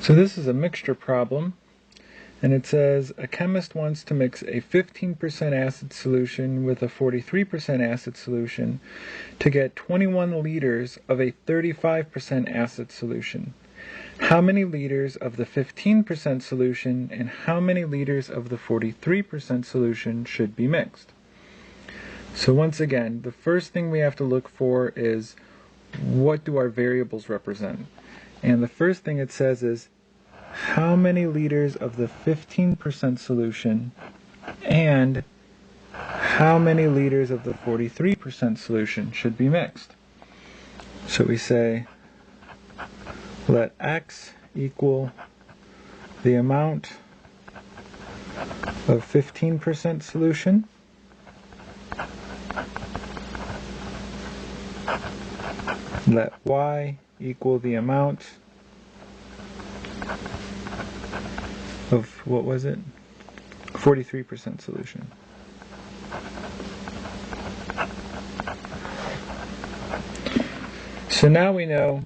So this is a mixture problem, and it says a chemist wants to mix a 15% acid solution with a 43% acid solution to get 21 liters of a 35% acid solution. How many liters of the 15% solution and how many liters of the 43% solution should be mixed? So once again, the first thing we have to look for is what do our variables represent? And the first thing it says is how many liters of the 15% solution and how many liters of the 43% solution should be mixed. So we say let X equal the amount of 15% solution let Y equal the amount of, what was it? 43% solution. So now we know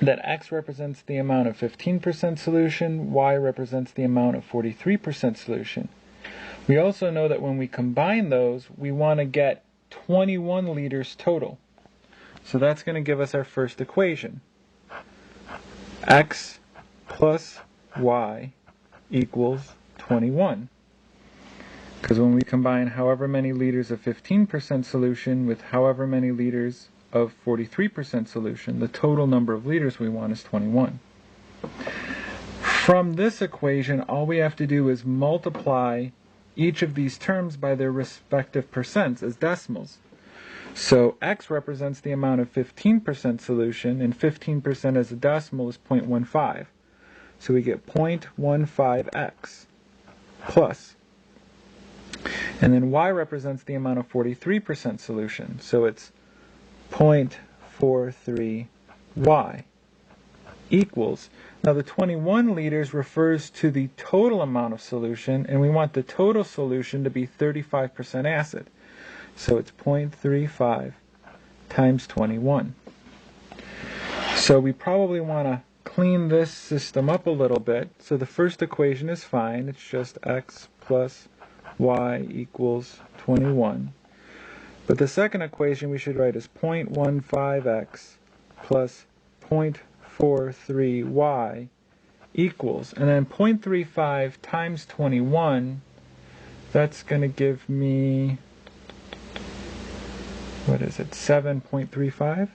that X represents the amount of 15% solution, Y represents the amount of 43% solution. We also know that when we combine those, we want to get 21 liters total. So that's going to give us our first equation. X plus Y equals 21. Because when we combine however many liters of 15% solution with however many liters of 43% solution, the total number of liters we want is 21. From this equation, all we have to do is multiply each of these terms by their respective percents as decimals. So X represents the amount of 15% solution, and 15% as a decimal is 0.15. So we get 0.15x plus. And then Y represents the amount of 43% solution, so it's 0.43y equals. Now the 21 liters refers to the total amount of solution, and we want the total solution to be 35% acid. So it's 0.35 times 21. So we probably want to clean this system up a little bit. So the first equation is fine. It's just X plus Y equals 21. But the second equation we should write is 0.15x plus 0.43y equals. And then 0.35 times 21, that's going to give me, what is it, 7.35?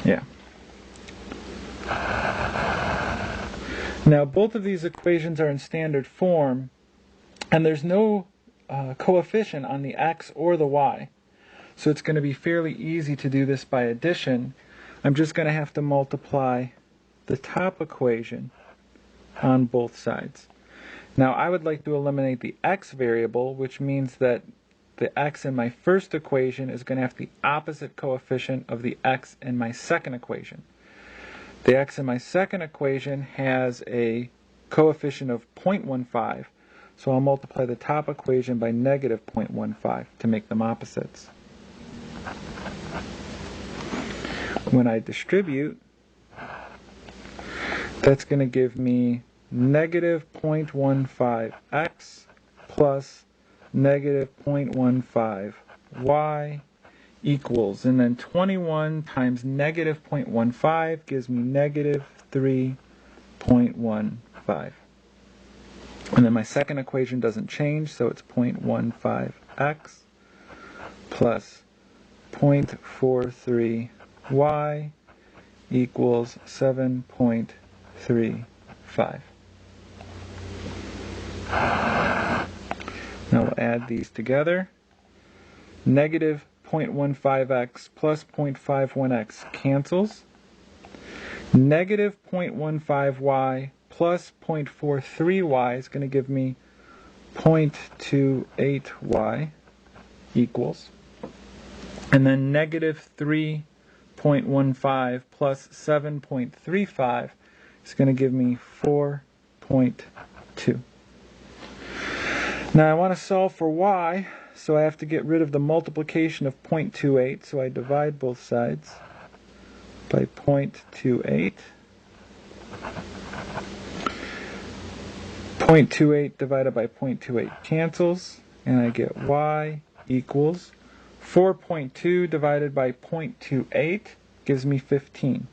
Yeah. Now both of these equations are in standard form, and there's no coefficient on the X or the Y. So it's going to be fairly easy to do this by addition. I'm just going to have to multiply the top equation on both sides. Now I would like to eliminate the X variable, which means that the X in my first equation is going to have the opposite coefficient of the X in my second equation. The X in my second equation has a coefficient of 0.15, so I'll multiply the top equation by negative 0.15 to make them opposites. When I distribute, that's going to give me negative 0.15x plus negative 0.15y equals, and then 21 times negative 0.15 gives me negative 3.15. And then my second equation doesn't change, so it's 0.15x plus 0.43y equals 7.35. Now we'll add these together. Negative 0.15x plus 0.51x cancels. Negative 0.15y plus 0.43y is going to give me 0.28y equals. And then negative 3.15 plus 7.35 is going to give me 4.2. Now I want to solve for y. so I have to get rid of the multiplication of 0.28, so I divide both sides by 0.28. 0.28 divided by 0.28 cancels, and I get y equals 4.2 divided by 0.28 gives me 15.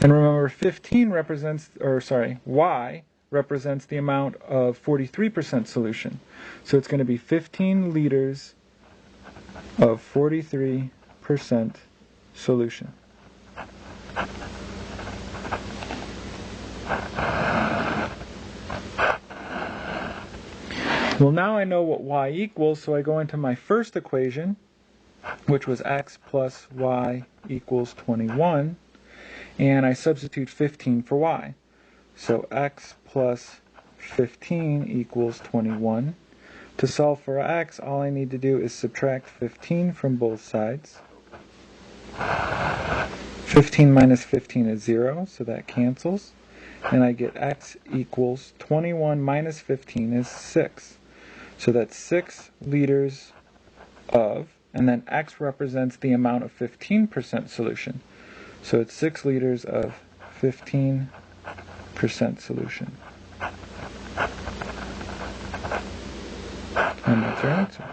And remember, 15 represents, y represents the amount of 43% solution. So it's going to be 15 liters of 43% solution. Well, now I know what y equals, so I go into my first equation, which was x plus y equals 21, and I substitute 15 for y. So x plus 15 equals 21. To solve for x, all I need to do is subtract 15 from both sides. 15 minus 15 is 0, so that cancels. And I get x equals 21 minus 15 is 6. So that's 6 liters of, and then x represents the amount of 15% solution. So it's 6 liters of 15% solution. And that's our answer.